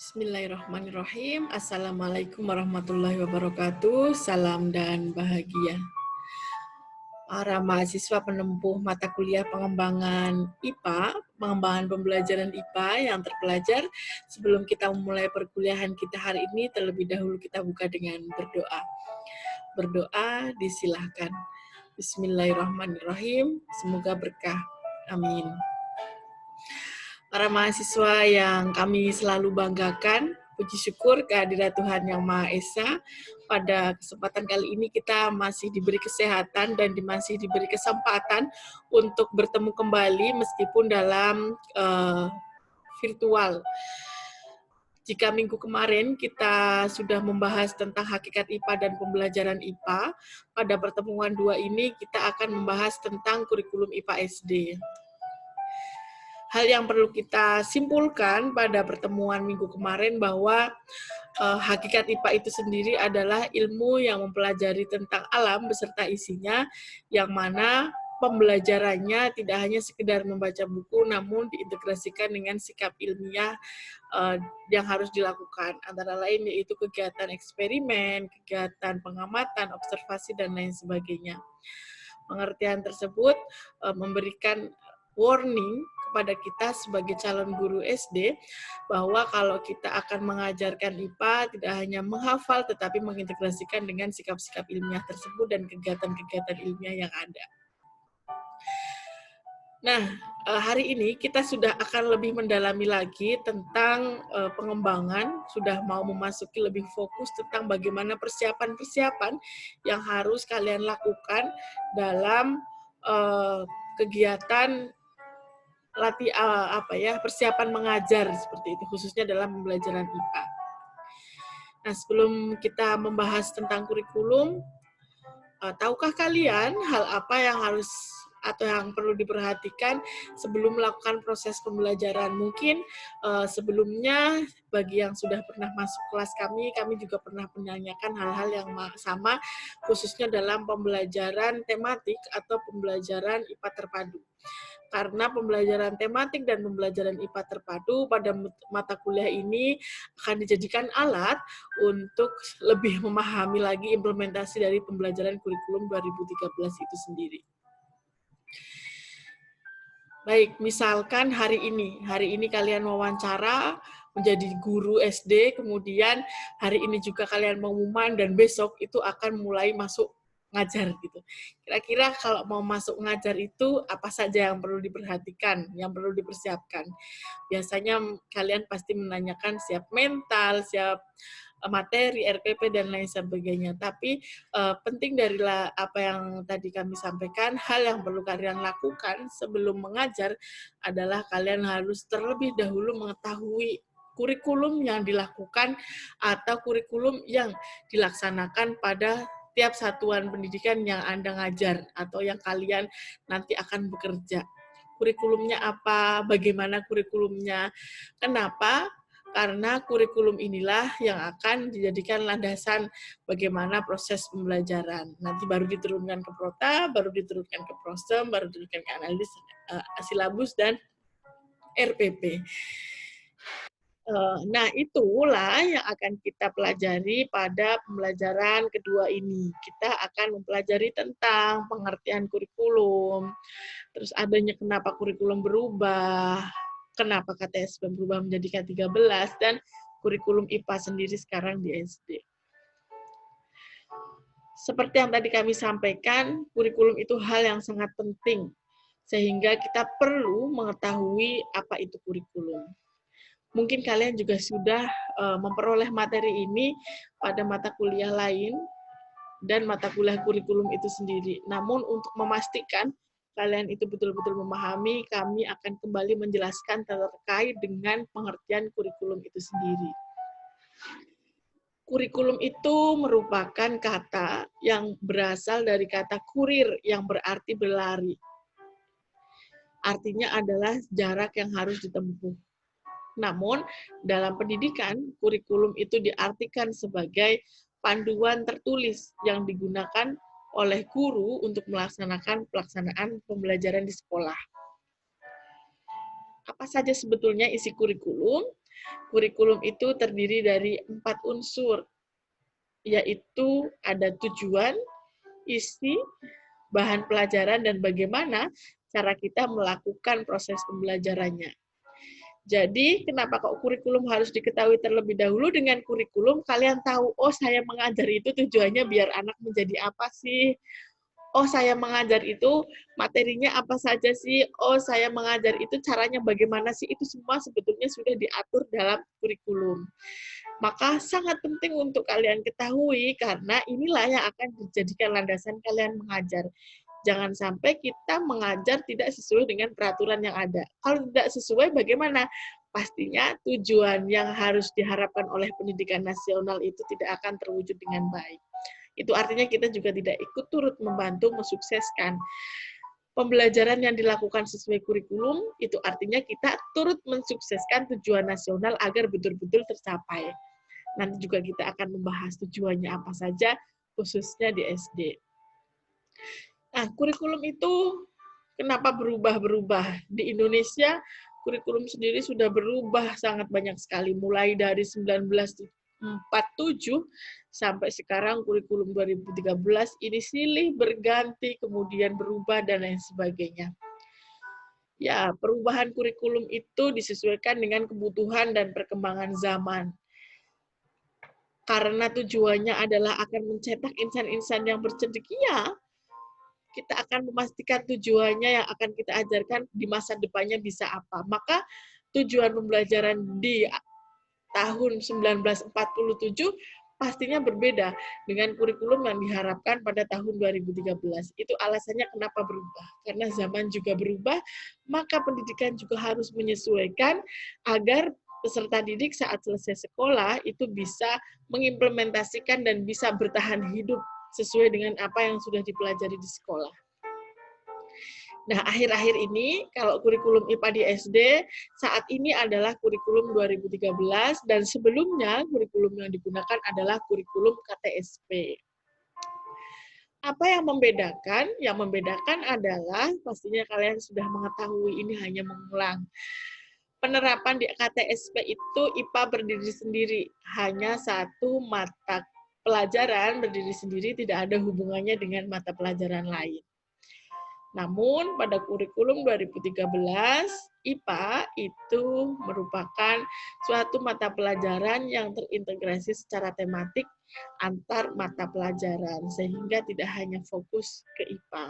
Bismillahirrahmanirrahim. Assalamualaikum warahmatullahi wabarakatuh. Salam dan bahagia. Para mahasiswa penempuh mata kuliah pengembangan IPA, pengembangan pembelajaran IPA yang terpelajar, sebelum kita memulai perkuliahan kita hari ini, terlebih dahulu kita buka dengan berdoa. Berdoa disilahkan. Bismillahirrahmanirrahim. Semoga berkah. Amin. Para mahasiswa yang kami selalu banggakan, puji syukur kehadirat Tuhan Yang Maha Esa. Pada kesempatan kali ini kita masih diberi kesehatan dan masih diberi kesempatan untuk bertemu kembali meskipun dalam virtual. Jika minggu kemarin kita sudah membahas tentang hakikat IPA dan pembelajaran IPA, pada pertemuan 2 ini kita akan membahas tentang kurikulum IPA SD. Hal yang perlu kita simpulkan pada pertemuan minggu kemarin bahwa hakikat IPA itu sendiri adalah ilmu yang mempelajari tentang alam beserta isinya, yang mana pembelajarannya tidak hanya sekedar membaca buku, namun diintegrasikan dengan sikap ilmiah yang harus dilakukan. Antara lain yaitu kegiatan eksperimen, kegiatan pengamatan, observasi, dan lain sebagainya. Pengertian tersebut memberikan warning kepada kita sebagai calon guru SD bahwa kalau kita akan mengajarkan IPA tidak hanya menghafal tetapi mengintegrasikan dengan sikap-sikap ilmiah tersebut dan kegiatan-kegiatan ilmiah yang ada. Nah, hari ini kita sudah akan lebih mendalami lagi tentang pengembangan, sudah mau memasuki lebih fokus tentang bagaimana persiapan-persiapan yang harus kalian lakukan dalam kegiatan persiapan mengajar seperti itu, khususnya dalam pembelajaran IPA. Nah, sebelum kita membahas tentang kurikulum, tahukah kalian hal apa yang harus atau yang perlu diperhatikan sebelum melakukan proses pembelajaran? Mungkin sebelumnya bagi yang sudah pernah masuk kelas kami juga pernah menanyakan hal-hal yang sama, khususnya dalam pembelajaran tematik atau pembelajaran IPA terpadu. Karena pembelajaran tematik dan pembelajaran IPA terpadu pada mata kuliah ini akan dijadikan alat untuk lebih memahami lagi implementasi dari pembelajaran kurikulum 2013 itu sendiri. Baik, misalkan hari ini kalian wawancara menjadi guru SD, kemudian hari ini juga kalian pengumuman dan besok itu akan mulai masuk ngajar gitu. Kira-kira kalau mau masuk ngajar itu apa saja yang perlu diperhatikan, yang perlu dipersiapkan? Biasanya kalian pasti menanyakan siap mental, siap materi, RPP, dan lain sebagainya. Tapi penting dari apa yang tadi kami sampaikan, hal yang perlu kalian lakukan sebelum mengajar adalah kalian harus terlebih dahulu mengetahui kurikulum yang dilakukan atau kurikulum yang dilaksanakan pada tiap satuan pendidikan yang Anda ngajar atau yang kalian nanti akan bekerja. Kurikulumnya apa? Bagaimana kurikulumnya? Kenapa? Karena kurikulum inilah yang akan dijadikan landasan bagaimana proses pembelajaran. Nanti baru diturunkan ke Prota, baru diturunkan ke Prosem, baru diturunkan ke analis, silabus, dan RPP. Nah, itulah yang akan kita pelajari pada pembelajaran kedua ini. Kita akan mempelajari tentang pengertian kurikulum, terus adanya kenapa kurikulum berubah, kenapa KTSP berubah menjadi K13, dan kurikulum IPA sendiri sekarang di SD. Seperti yang tadi kami sampaikan, kurikulum itu hal yang sangat penting, sehingga kita perlu mengetahui apa itu kurikulum. Mungkin kalian juga sudah memperoleh materi ini pada mata kuliah lain dan mata kuliah kurikulum itu sendiri. Namun untuk memastikan kalian itu betul-betul memahami, kami akan kembali menjelaskan terkait dengan pengertian kurikulum itu sendiri. Kurikulum itu merupakan kata yang berasal dari kata kurir yang berarti berlari. Artinya adalah jarak yang harus ditempuh. Namun, dalam pendidikan, kurikulum itu diartikan sebagai panduan tertulis yang digunakan oleh guru untuk melaksanakan pelaksanaan pembelajaran di sekolah. Apa saja sebetulnya isi kurikulum? Kurikulum itu terdiri dari 4 unsur, yaitu ada tujuan, isi, bahan pelajaran, dan bagaimana cara kita melakukan proses pembelajarannya. Jadi, kenapa kok kurikulum harus diketahui terlebih dahulu? Dengan kurikulum, kalian tahu, oh saya mengajar itu tujuannya biar anak menjadi apa sih? Oh saya mengajar itu materinya apa saja sih? Oh saya mengajar itu caranya bagaimana sih? Itu semua sebetulnya sudah diatur dalam kurikulum. Maka sangat penting untuk kalian ketahui, karena inilah yang akan dijadikan landasan kalian mengajar. Jangan sampai kita mengajar tidak sesuai dengan peraturan yang ada. Kalau tidak sesuai, bagaimana? Pastinya tujuan yang harus diharapkan oleh pendidikan nasional itu tidak akan terwujud dengan baik. Itu artinya kita juga tidak ikut turut membantu mensukseskan pembelajaran yang dilakukan sesuai kurikulum. Itu artinya kita turut mensukseskan tujuan nasional agar betul-betul tercapai. Nanti juga kita akan membahas tujuannya apa saja, khususnya di SD. Nah, kurikulum itu kenapa berubah-berubah? Di Indonesia, kurikulum sendiri sudah berubah sangat banyak sekali, mulai dari 1947 sampai sekarang kurikulum 2013 ini silih berganti, kemudian berubah, dan lain sebagainya. Ya, perubahan kurikulum itu disesuaikan dengan kebutuhan dan perkembangan zaman. Karena tujuannya adalah akan mencetak insan-insan yang bercedekia, kita akan memastikan tujuannya yang akan kita ajarkan di masa depannya bisa apa. Maka tujuan pembelajaran di tahun 1947 pastinya berbeda dengan kurikulum yang diharapkan pada tahun 2013. Itu alasannya kenapa berubah. Karena zaman juga berubah, maka pendidikan juga harus menyesuaikan agar peserta didik saat selesai sekolah itu bisa mengimplementasikan dan bisa bertahan hidup sesuai dengan apa yang sudah dipelajari di sekolah. Nah, akhir-akhir ini, kalau kurikulum IPA di SD, saat ini adalah kurikulum 2013, dan sebelumnya kurikulum yang digunakan adalah kurikulum KTSP. Apa yang membedakan? Yang membedakan adalah, pastinya kalian sudah mengetahui, ini hanya mengulang. Penerapan di KTSP itu IPA berdiri sendiri, hanya satu mata pelajaran berdiri sendiri, tidak ada hubungannya dengan mata pelajaran lain. Namun pada kurikulum 2013, IPA itu merupakan suatu mata pelajaran yang terintegrasi secara tematik antar mata pelajaran, sehingga tidak hanya fokus ke IPA.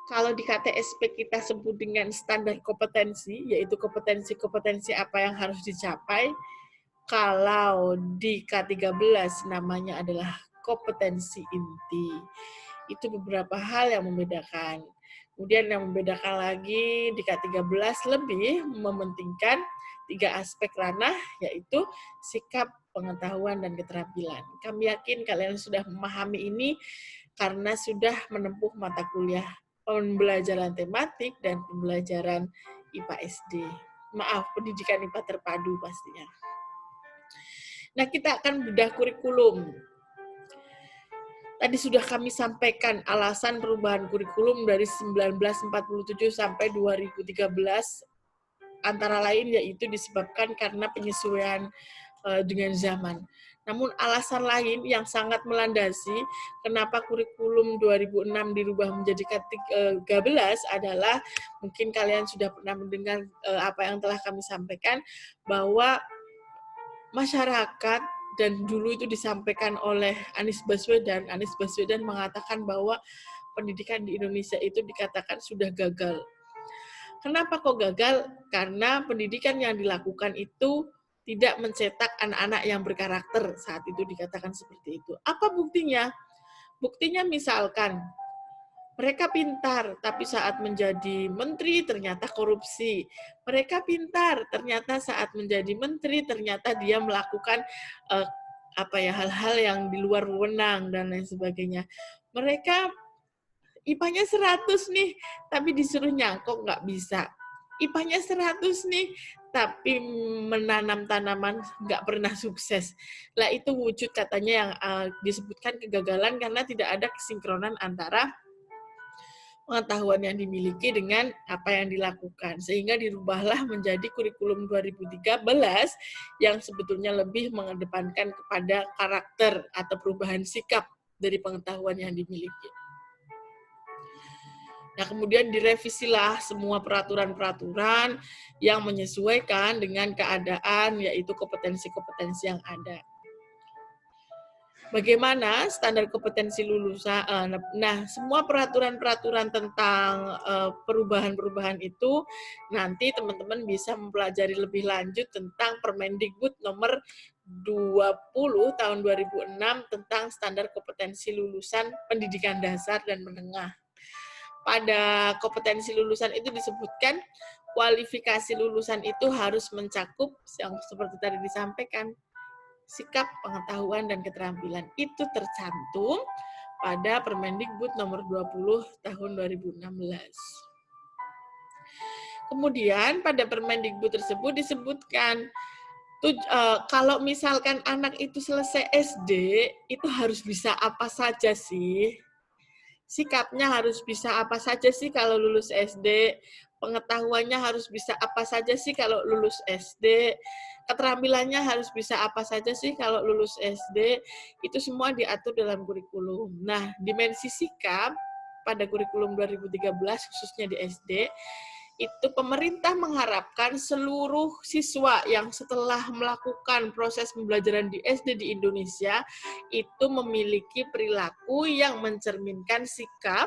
Kalau di KTSP kita sebut dengan standar kompetensi, yaitu kompetensi-kompetensi apa yang harus dicapai. Kalau di K13 namanya adalah kompetensi inti. Itu beberapa hal yang membedakan. Kemudian yang membedakan lagi di K13 lebih mementingkan 3 aspek ranah, yaitu sikap, pengetahuan, dan keterampilan. Kami yakin kalian sudah memahami ini karena sudah menempuh mata kuliah pembelajaran tematik dan pembelajaran IPA SD. Maaf, pendidikan IPA terpadu pastinya. Nah, kita akan bedah kurikulum. Tadi sudah kami sampaikan alasan perubahan kurikulum dari 1947 sampai 2013, antara lain yaitu disebabkan karena penyesuaian dengan zaman. Namun alasan lain yang sangat melandasi kenapa kurikulum 2006 dirubah menjadi K13 adalah, mungkin kalian sudah pernah mendengar apa yang telah kami sampaikan, bahwa masyarakat, dan dulu itu disampaikan oleh Anies Baswedan mengatakan bahwa pendidikan di Indonesia itu dikatakan sudah gagal. Kenapa kok gagal? Karena pendidikan yang dilakukan itu tidak mencetak anak-anak yang berkarakter, saat itu dikatakan seperti itu. Apa buktinya? Buktinya misalkan, mereka pintar, tapi saat menjadi menteri ternyata korupsi. Mereka pintar, ternyata saat menjadi menteri ternyata dia melakukan hal-hal yang di luar wewenang dan lain sebagainya. Mereka IPA-nya 100 nih, tapi disuruh nyangkok nggak bisa. IPA-nya 100 nih, tapi menanam tanaman nggak pernah sukses. Lah itu wujud katanya yang disebutkan kegagalan karena tidak ada kesinkronan antara pengetahuan yang dimiliki dengan apa yang dilakukan. Sehingga dirubahlah menjadi kurikulum 2013 yang sebetulnya lebih mengedepankan kepada karakter atau perubahan sikap dari pengetahuan yang dimiliki. Nah, kemudian direvisilah semua peraturan-peraturan yang menyesuaikan dengan keadaan, yaitu kompetensi-kompetensi yang ada. Bagaimana standar kompetensi lulusan? Nah, semua peraturan-peraturan tentang perubahan-perubahan itu nanti teman-teman bisa mempelajari lebih lanjut tentang Permendikbud nomor 20 tahun 2006 tentang standar kompetensi lulusan pendidikan dasar dan menengah. Pada kompetensi lulusan itu disebutkan kualifikasi lulusan itu harus mencakup yang seperti tadi disampaikan, sikap, pengetahuan, dan keterampilan. Itu tercantum pada Permendikbud nomor 20 tahun 2016. Kemudian pada Permendikbud tersebut disebutkan kalau misalkan anak itu selesai SD, itu harus bisa apa saja sih? Sikapnya harus bisa apa saja sih kalau lulus SD, pengetahuannya harus bisa apa saja sih kalau lulus SD, keterampilannya harus bisa apa saja sih kalau lulus SD, itu semua diatur dalam kurikulum. Nah, dimensi sikap pada kurikulum 2013 khususnya di SD, itu pemerintah mengharapkan seluruh siswa yang setelah melakukan proses pembelajaran di SD di Indonesia itu memiliki perilaku yang mencerminkan sikap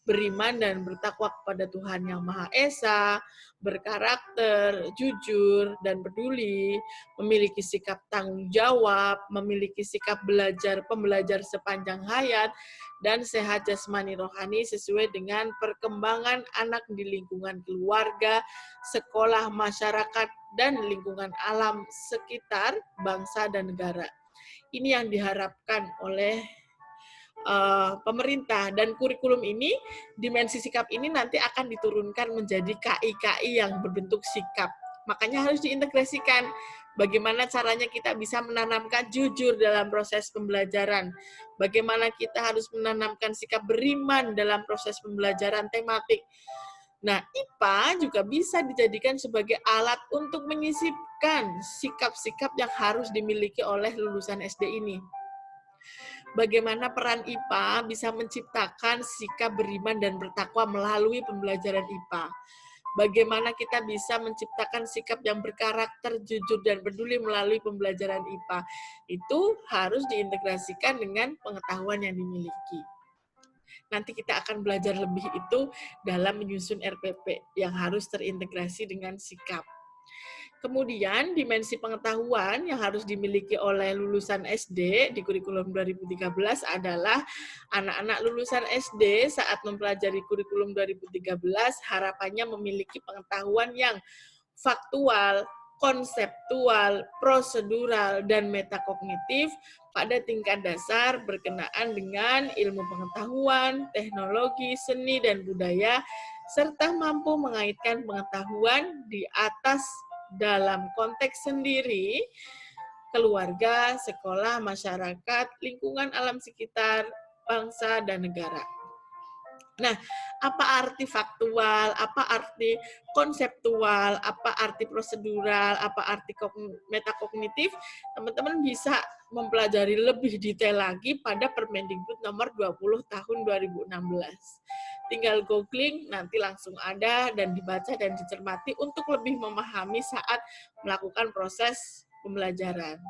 beriman dan bertakwa kepada Tuhan Yang Maha Esa, berkarakter, jujur, dan peduli, memiliki sikap tanggung jawab, memiliki sikap pembelajar sepanjang hayat, dan sehat jasmani rohani sesuai dengan perkembangan anak di lingkungan keluarga, sekolah, masyarakat, dan lingkungan alam sekitar bangsa dan negara. Ini yang diharapkan oleh pemerintah, dan kurikulum ini, dimensi sikap ini nanti akan diturunkan menjadi KI-KI yang berbentuk sikap. Makanya harus diintegrasikan. Bagaimana caranya kita bisa menanamkan jujur dalam proses pembelajaran. Bagaimana kita harus menanamkan sikap beriman dalam proses pembelajaran tematik. Nah, IPA juga bisa dijadikan sebagai alat untuk menyisipkan sikap-sikap yang harus dimiliki oleh lulusan SD ini. Bagaimana peran IPA bisa menciptakan sikap beriman dan bertakwa melalui pembelajaran IPA. Bagaimana kita bisa menciptakan sikap yang berkarakter, jujur, dan peduli melalui pembelajaran IPA. Itu harus diintegrasikan dengan pengetahuan yang dimiliki. Nanti kita akan belajar lebih itu dalam menyusun RPP yang harus terintegrasi dengan sikap. Kemudian dimensi pengetahuan yang harus dimiliki oleh lulusan SD di kurikulum 2013 adalah anak-anak lulusan SD saat mempelajari kurikulum 2013 harapannya memiliki pengetahuan yang faktual, konseptual, prosedural, dan metakognitif pada tingkat dasar berkenaan dengan ilmu pengetahuan, teknologi, seni, dan budaya, serta mampu mengaitkan pengetahuan di atas dalam konteks sendiri, keluarga, sekolah, masyarakat, lingkungan alam sekitar, bangsa, dan negara. Nah, apa arti faktual, apa arti konseptual, apa arti prosedural, apa arti metakognitif, teman-teman bisa mempelajari lebih detail lagi pada Permendikbud nomor 20 tahun 2016. Tinggal googling, nanti langsung ada dan dibaca dan dicermati untuk lebih memahami saat melakukan proses pembelajaran.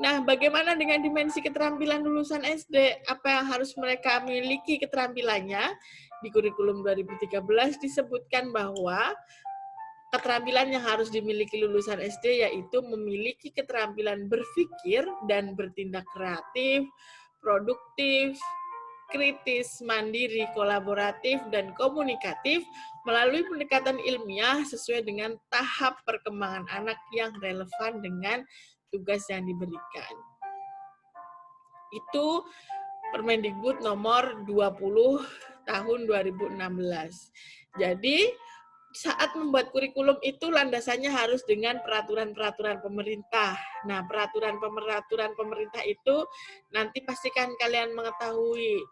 Nah, bagaimana dengan dimensi keterampilan lulusan SD? Apa yang harus mereka miliki keterampilannya? Di kurikulum 2013 disebutkan bahwa keterampilan yang harus dimiliki lulusan SD yaitu memiliki keterampilan berpikir dan bertindak kreatif, produktif, kritis, mandiri, kolaboratif, dan komunikatif melalui pendekatan ilmiah sesuai dengan tahap perkembangan anak yang relevan dengan tugas yang diberikan. Itu Permendikbud nomor 20 tahun 2016. Jadi, saat membuat kurikulum itu landasannya harus dengan peraturan-peraturan pemerintah. Nah, peraturan-peraturan pemerintah itu nanti pastikan kalian mengetahui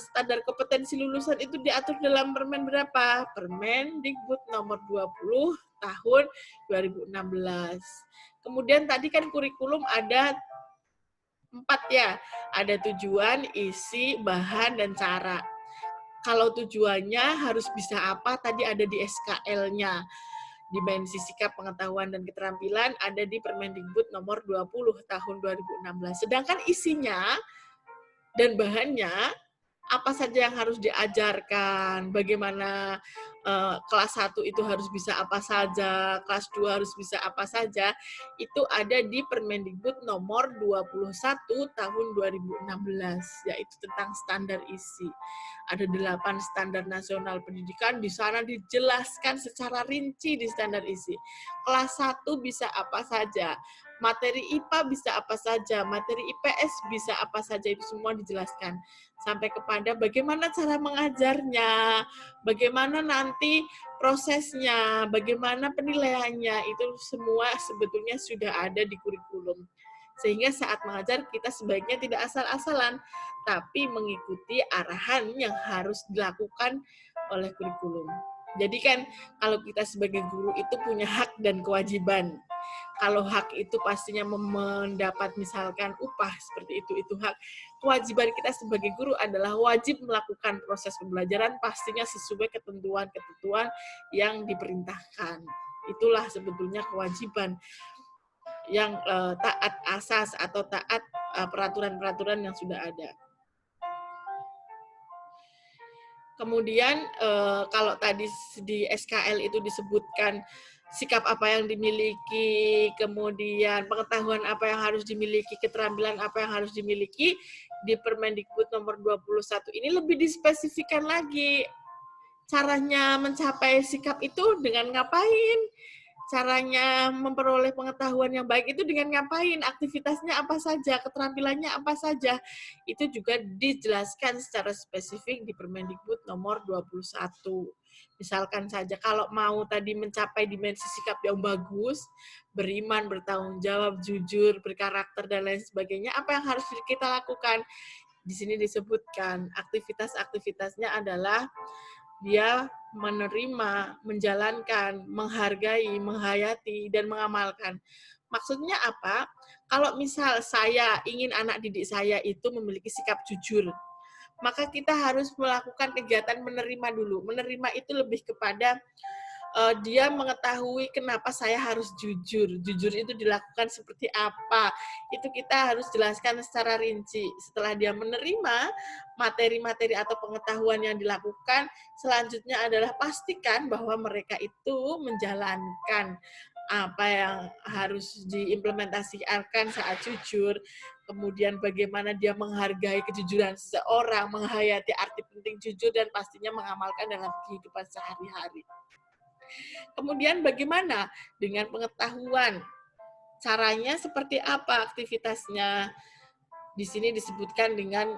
standar kompetensi lulusan itu diatur dalam Permen berapa? Permendikbud nomor 20 tahun 2016. Kemudian tadi kan kurikulum ada 4 ya, ada tujuan, isi, bahan, dan cara. Kalau tujuannya harus bisa apa, tadi ada di SKL-nya. Dimensi sikap, pengetahuan, dan keterampilan ada di Permendikbud nomor 20 tahun 2016. Sedangkan isinya dan bahannya, apa saja yang harus diajarkan, bagaimana kelas 1 itu harus bisa apa saja, kelas 2 harus bisa apa saja, itu ada di Permendikbud nomor 21 tahun 2016, yaitu tentang standar isi. Ada 8 standar nasional pendidikan, di sana dijelaskan secara rinci di standar isi. Kelas 1 bisa apa saja, materi IPA bisa apa saja, materi IPS bisa apa saja, itu semua dijelaskan. Sampai kepada bagaimana cara mengajarnya, bagaimana nanti prosesnya, bagaimana penilaiannya, itu semua sebetulnya sudah ada di kurikulum. Sehingga saat mengajar kita sebaiknya tidak asal-asalan, tapi mengikuti arahan yang harus dilakukan oleh kurikulum. Jadi kan kalau kita sebagai guru itu punya hak dan kewajiban. Kalau hak itu pastinya mendapat misalkan upah seperti itu hak. Kewajiban kita sebagai guru adalah wajib melakukan proses pembelajaran pastinya sesuai ketentuan-ketentuan yang diperintahkan. Itulah sebetulnya kewajiban yang taat asas atau taat peraturan-peraturan yang sudah ada. Kemudian kalau tadi di SKL itu disebutkan sikap apa yang dimiliki, kemudian pengetahuan apa yang harus dimiliki, keterampilan apa yang harus dimiliki, di Permendikbud nomor 21 ini lebih dispesifikkan lagi. Caranya mencapai sikap itu dengan ngapain? Caranya memperoleh pengetahuan yang baik itu dengan ngapain? Aktivitasnya apa saja? Keterampilannya apa saja? Itu juga dijelaskan secara spesifik di Permendikbud nomor 21. Misalkan saja kalau mau tadi mencapai dimensi sikap yang bagus, beriman, bertanggung jawab, jujur, berkarakter, dan lain sebagainya, apa yang harus kita lakukan? Di sini disebutkan aktivitas-aktivitasnya adalah dia menerima, menjalankan, menghargai, menghayati, dan mengamalkan. Maksudnya apa? Kalau misal saya ingin anak didik saya itu memiliki sikap jujur, maka kita harus melakukan kegiatan menerima dulu. Menerima itu lebih kepada dia mengetahui kenapa saya harus jujur. Jujur itu dilakukan seperti apa. Itu kita harus jelaskan secara rinci. Setelah dia menerima materi-materi atau pengetahuan yang dilakukan, selanjutnya adalah pastikan bahwa mereka itu menjalankan apa yang harus diimplementasikan saat jujur, kemudian bagaimana dia menghargai kejujuran seseorang, menghayati arti penting jujur, dan pastinya mengamalkan dalam kehidupan sehari-hari. Kemudian bagaimana dengan pengetahuan? Caranya seperti apa aktivitasnya? Di sini disebutkan dengan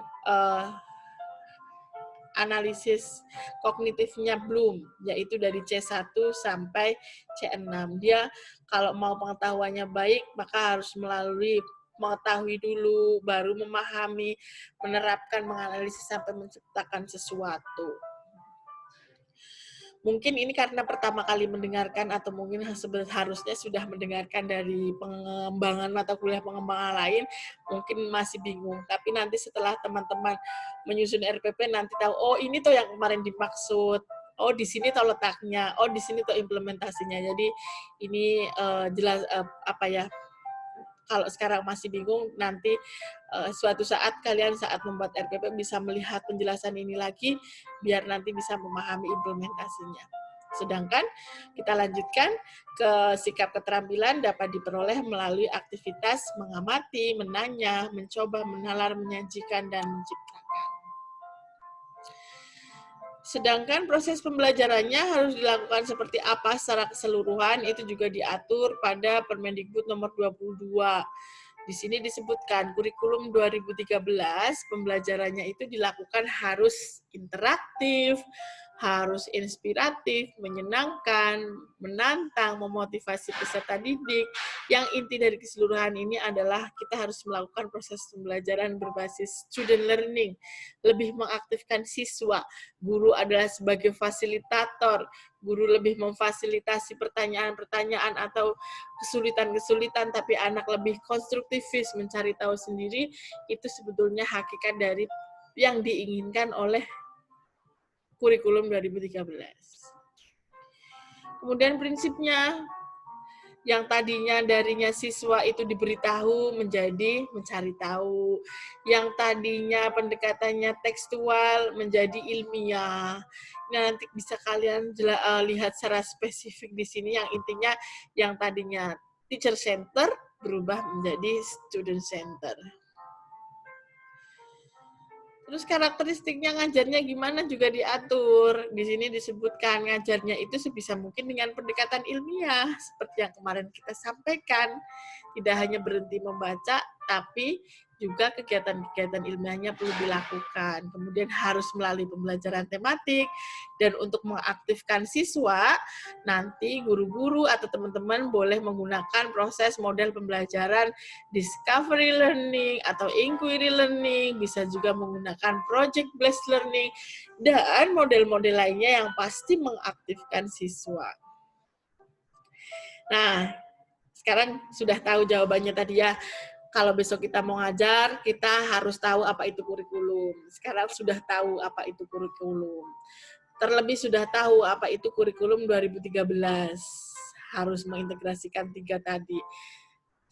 analisis kognitifnya Bloom, yaitu dari C1 sampai C6. Dia kalau mau pengetahuannya baik, maka harus melalui mengetahui dulu, baru memahami, menerapkan, menganalisis, sampai menciptakan sesuatu. Mungkin ini karena pertama kali mendengarkan atau mungkin harusnya sudah mendengarkan dari pengembangan mata kuliah pengembangan lain, mungkin masih bingung. Tapi nanti setelah teman-teman menyusun RPP nanti tahu, oh ini tuh yang kemarin dimaksud, oh di sini tuh letaknya, oh di sini tuh implementasinya. Jadi ini jelas apa ya, kalau sekarang masih bingung, nanti suatu saat kalian saat membuat RPP bisa melihat penjelasan ini lagi, biar nanti bisa memahami implementasinya. Sedangkan kita lanjutkan ke sikap keterampilan dapat diperoleh melalui aktivitas mengamati, menanya, mencoba, menalar, menyajikan, dan menciptakan. Sedangkan proses pembelajarannya harus dilakukan seperti apa secara keseluruhan, itu juga diatur pada Permendikbud nomor 22. Di sini disebutkan kurikulum 2013 pembelajarannya itu dilakukan harus interaktif, harus inspiratif, menyenangkan, menantang, memotivasi peserta didik. Yang inti dari keseluruhan ini adalah kita harus melakukan proses pembelajaran berbasis student learning, lebih mengaktifkan siswa. Guru adalah sebagai fasilitator, guru lebih memfasilitasi pertanyaan-pertanyaan atau kesulitan-kesulitan, tapi anak lebih konstruktivis, mencari tahu sendiri. Itu sebetulnya hakikat dari yang diinginkan oleh kurikulum 2013. Kemudian prinsipnya, yang tadinya darinya siswa itu diberitahu menjadi mencari tahu, yang tadinya pendekatannya tekstual menjadi ilmiah. Nah, nanti bisa kalian lihat secara spesifik di sini, yang intinya yang tadinya teacher center berubah menjadi student center. Terus karakteristiknya ngajarnya gimana juga diatur. Di sini disebutkan ngajarnya itu sebisa mungkin dengan pendekatan ilmiah, seperti yang kemarin kita sampaikan. Tidak hanya berhenti membaca, tapi juga kegiatan-kegiatan ilmiahnya perlu dilakukan. Kemudian harus melalui pembelajaran tematik, dan untuk mengaktifkan siswa, nanti guru-guru atau teman-teman boleh menggunakan proses model pembelajaran discovery learning atau inquiry learning, bisa juga menggunakan project-based learning, dan model-model lainnya yang pasti mengaktifkan siswa. Nah, sekarang sudah tahu jawabannya tadi ya. Kalau besok kita mau ngajar, kita harus tahu apa itu kurikulum. Sekarang sudah tahu apa itu kurikulum. Terlebih sudah tahu apa itu kurikulum 2013. Harus mengintegrasikan 3 tadi.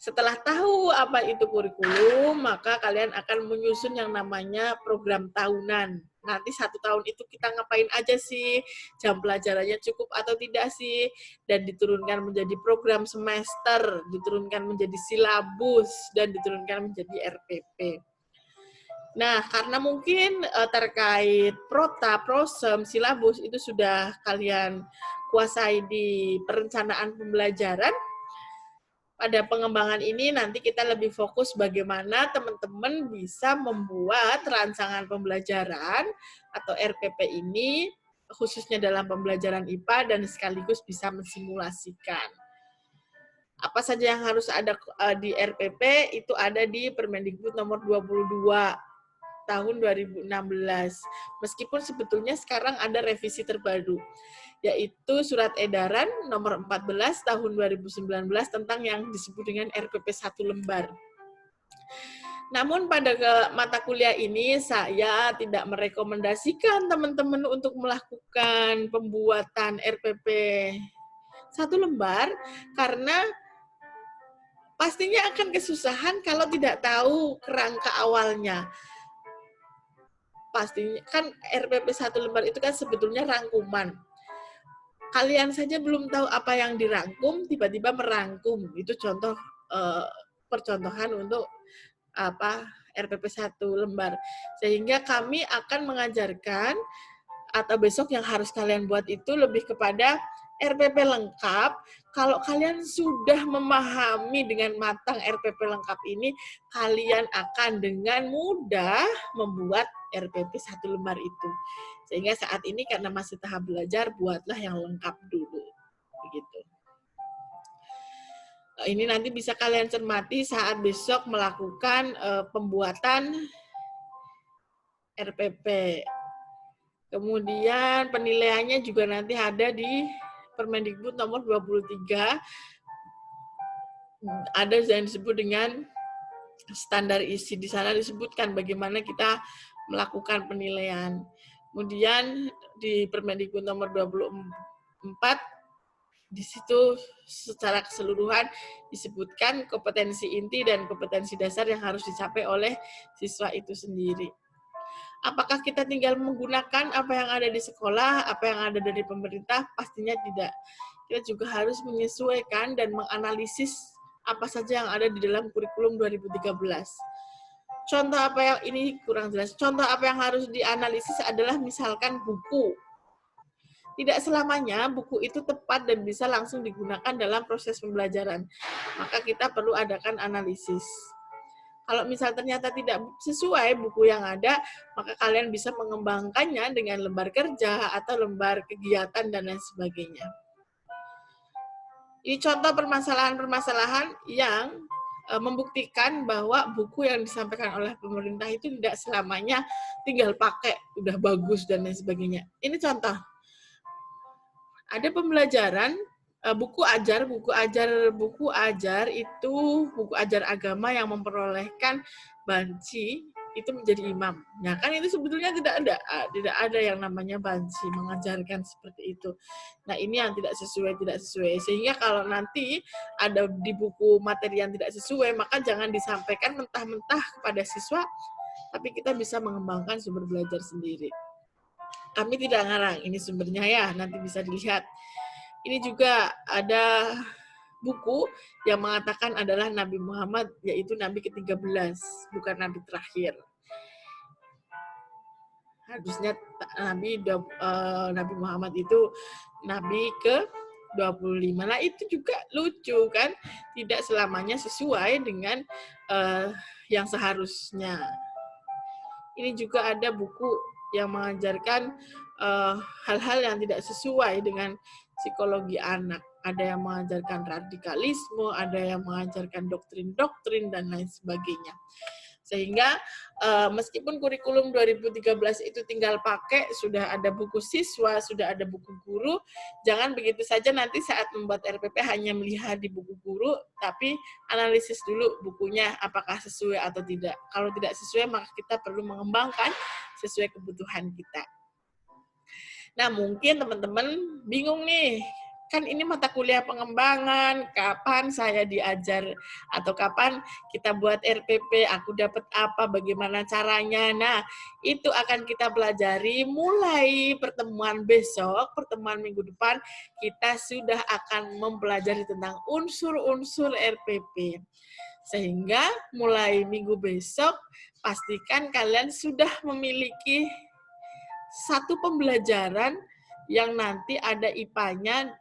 Setelah tahu apa itu kurikulum, maka kalian akan menyusun yang namanya program tahunan. Nanti 1 tahun itu kita ngapain aja sih? Jam pelajarannya cukup atau tidak sih? Dan diturunkan menjadi program semester, diturunkan menjadi silabus, dan diturunkan menjadi RPP. Nah, karena mungkin terkait prota, prosem, silabus itu sudah kalian kuasai di perencanaan pembelajaran, pada pengembangan ini nanti kita lebih fokus bagaimana teman-teman bisa membuat rancangan pembelajaran atau RPP ini, khususnya dalam pembelajaran IPA, dan sekaligus bisa mensimulasikan. Apa saja yang harus ada di RPP, itu ada di Permendikbud nomor 22 tahun 2016. Meskipun sebetulnya sekarang ada revisi terbaru, yaitu Surat Edaran nomor 14 tahun 2019 tentang yang disebut dengan RPP 1 lembar. Namun pada mata kuliah ini saya tidak merekomendasikan teman-teman untuk melakukan pembuatan RPP 1 lembar, karena pastinya akan kesusahan kalau tidak tahu kerangka awalnya. Pastinya kan RPP 1 lembar itu kan sebetulnya rangkuman. Kalian saja belum tahu apa yang dirangkum, tiba-tiba merangkum. Itu contoh percontohan untuk RPP 1 lembar. Sehingga kami akan mengajarkan, atau besok yang harus kalian buat itu lebih kepada RPP lengkap. Kalau kalian sudah memahami dengan matang RPP lengkap ini, kalian akan dengan mudah membuat RPP 1 lembar itu. Sehingga saat ini karena masih tahap belajar, buatlah yang lengkap dulu. Begitu. Ini nanti bisa kalian cermati saat besok melakukan pembuatan RPP. Kemudian penilaiannya juga nanti ada di Permendikbud nomor 23. Ada yang disebut dengan standar isi. Di sana disebutkan bagaimana kita melakukan penilaian. Kemudian di Permendikbud nomor 24, di situ secara keseluruhan disebutkan kompetensi inti dan kompetensi dasar yang harus dicapai oleh siswa itu sendiri. Apakah kita tinggal menggunakan apa yang ada di sekolah, apa yang ada dari pemerintah? Pastinya tidak. Kita juga harus menyesuaikan dan menganalisis apa saja yang ada di dalam kurikulum 2013. Contoh apa yang ini kurang jelas. Contoh apa yang harus dianalisis adalah misalkan buku. Tidak selamanya buku itu tepat dan bisa langsung digunakan dalam proses pembelajaran. Maka kita perlu adakan analisis. Kalau misal ternyata tidak sesuai buku yang ada, maka kalian bisa mengembangkannya dengan lembar kerja atau lembar kegiatan dan lain sebagainya. Ini contoh permasalahan-permasalahan yang membuktikan bahwa buku yang disampaikan oleh pemerintah itu tidak selamanya tinggal pakai, udah bagus dan lain sebagainya. Ini contoh. Ada pembelajaran buku ajar itu buku ajar agama yang memperolehkan banci itu menjadi imam. Nah, kan itu sebetulnya tidak ada yang namanya banci mengajarkan seperti itu. Nah, ini yang tidak sesuai. Sehingga kalau nanti ada di buku materi yang tidak sesuai, maka jangan disampaikan mentah-mentah kepada siswa, tapi kita bisa mengembangkan sumber belajar sendiri. Kami tidak ngarang, ini sumbernya ya, nanti bisa dilihat. Ini juga ada buku yang mengatakan adalah Nabi Muhammad, yaitu Nabi ke-13, bukan Nabi terakhir. Harusnya Nabi Muhammad itu Nabi ke-25. Nah, itu juga lucu kan? Tidak selamanya sesuai dengan yang seharusnya. Ini juga ada buku yang mengajarkan hal-hal yang tidak sesuai dengan psikologi anak. Ada yang mengajarkan radikalisme, ada yang mengajarkan doktrin-doktrin, dan lain sebagainya. Sehingga meskipun kurikulum 2013 itu tinggal pakai, sudah ada buku siswa, sudah ada buku guru, jangan begitu saja nanti saat membuat RPP hanya melihat di buku guru, tapi analisis dulu bukunya apakah sesuai atau tidak. Kalau tidak sesuai, maka kita perlu mengembangkan sesuai kebutuhan kita. Nah, mungkin teman-teman bingung nih, kan ini mata kuliah pengembangan, kapan saya diajar atau kapan kita buat RPP, aku dapat apa, bagaimana caranya. Nah, itu akan kita pelajari mulai pertemuan besok, pertemuan minggu depan, kita sudah akan mempelajari tentang unsur-unsur RPP. Sehingga mulai minggu besok, pastikan kalian sudah memiliki satu pembelajaran yang nanti ada IPA-nya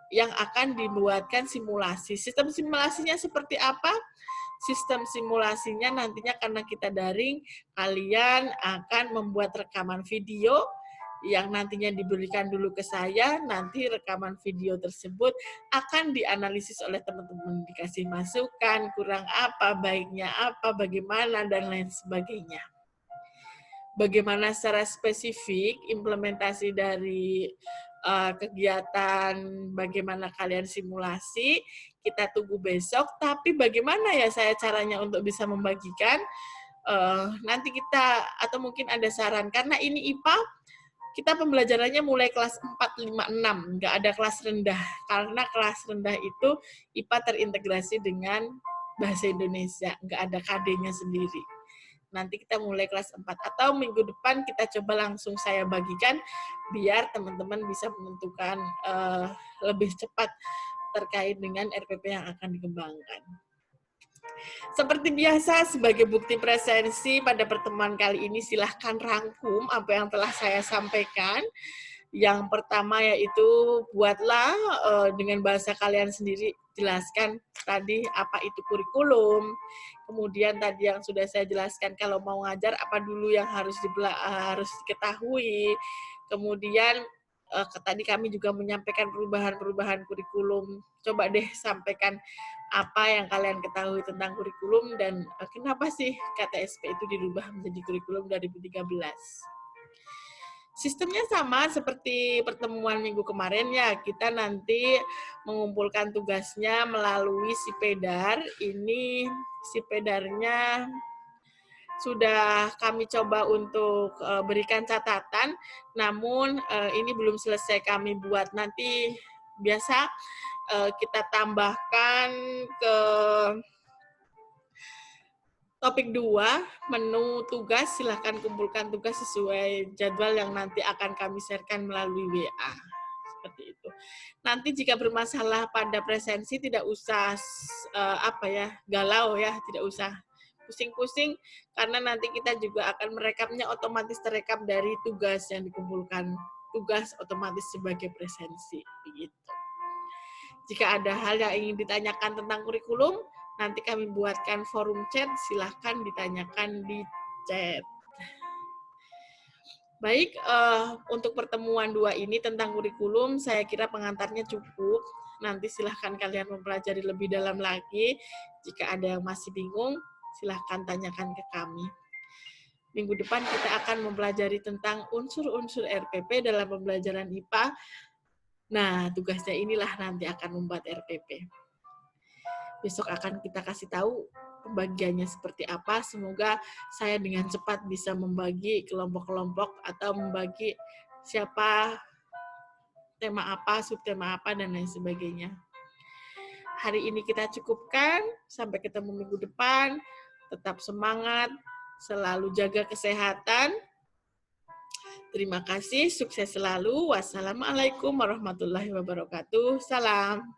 yang akan dibuatkan simulasi. Sistem simulasinya seperti apa? Sistem simulasinya nantinya karena kita daring, kalian akan membuat rekaman video yang nantinya diberikan dulu ke saya, nanti rekaman video tersebut akan dianalisis oleh teman-teman, dikasih masukan, kurang apa, baiknya apa, bagaimana, dan lain sebagainya. Bagaimana secara spesifik implementasi dari kegiatan bagaimana kalian simulasi, kita tunggu besok. Tapi bagaimana ya saya caranya untuk bisa membagikan, nanti kita, atau mungkin ada saran, karena ini IPA, kita pembelajarannya mulai kelas 4, 5, 6, nggak ada kelas rendah. Karena kelas rendah itu IPA terintegrasi dengan bahasa Indonesia, nggak ada KD-nya sendiri. Nanti kita mulai kelas 4 atau minggu depan kita coba langsung saya bagikan biar teman-teman bisa menentukan lebih cepat terkait dengan RPP yang akan dikembangkan. Seperti biasa, sebagai bukti presensi pada pertemuan kali ini, silahkan rangkum apa yang telah saya sampaikan. Yang pertama yaitu buatlah dengan bahasa kalian sendiri, jelaskan tadi apa itu kurikulum. Kemudian tadi yang sudah saya jelaskan, kalau mau ngajar apa dulu yang harus diketahui. Kemudian tadi kami juga menyampaikan perubahan-perubahan kurikulum. Coba deh sampaikan apa yang kalian ketahui tentang kurikulum dan kenapa sih KTSP itu dirubah menjadi kurikulum 2013. Sistemnya sama seperti pertemuan minggu kemarin ya, kita nanti mengumpulkan tugasnya melalui Sipedar. Ini Sipedarnya sudah kami coba untuk berikan catatan, namun ini belum selesai kami buat. Nanti biasa kita tambahkan ke topik 2, menu tugas, silahkan kumpulkan tugas sesuai jadwal yang nanti akan kami sharekan melalui WA. Seperti itu. Nanti jika bermasalah pada presensi tidak usah galau ya, tidak usah pusing-pusing, karena nanti kita juga akan merekamnya otomatis terekam dari tugas yang dikumpulkan. Tugas otomatis sebagai presensi. Begitu. Jika ada hal yang ingin ditanyakan tentang kurikulum, Nanti kami buatkan forum chat, silahkan ditanyakan di chat. Baik, untuk pertemuan 2 ini tentang kurikulum, saya kira pengantarnya cukup. Nanti silahkan kalian mempelajari lebih dalam lagi. Jika ada yang masih bingung, silahkan tanyakan ke kami. Minggu depan kita akan mempelajari tentang unsur-unsur RPP dalam pembelajaran IPA. Nah, tugasnya inilah nanti akan membuat RPP. Besok akan kita kasih tahu pembagiannya seperti apa. Semoga saya dengan cepat bisa membagi kelompok-kelompok atau membagi siapa, tema apa, subtema apa, dan lain sebagainya. Hari ini kita cukupkan. Sampai ketemu minggu depan. Tetap semangat, selalu jaga kesehatan. Terima kasih, sukses selalu. Wassalamualaikum warahmatullahi wabarakatuh. Salam.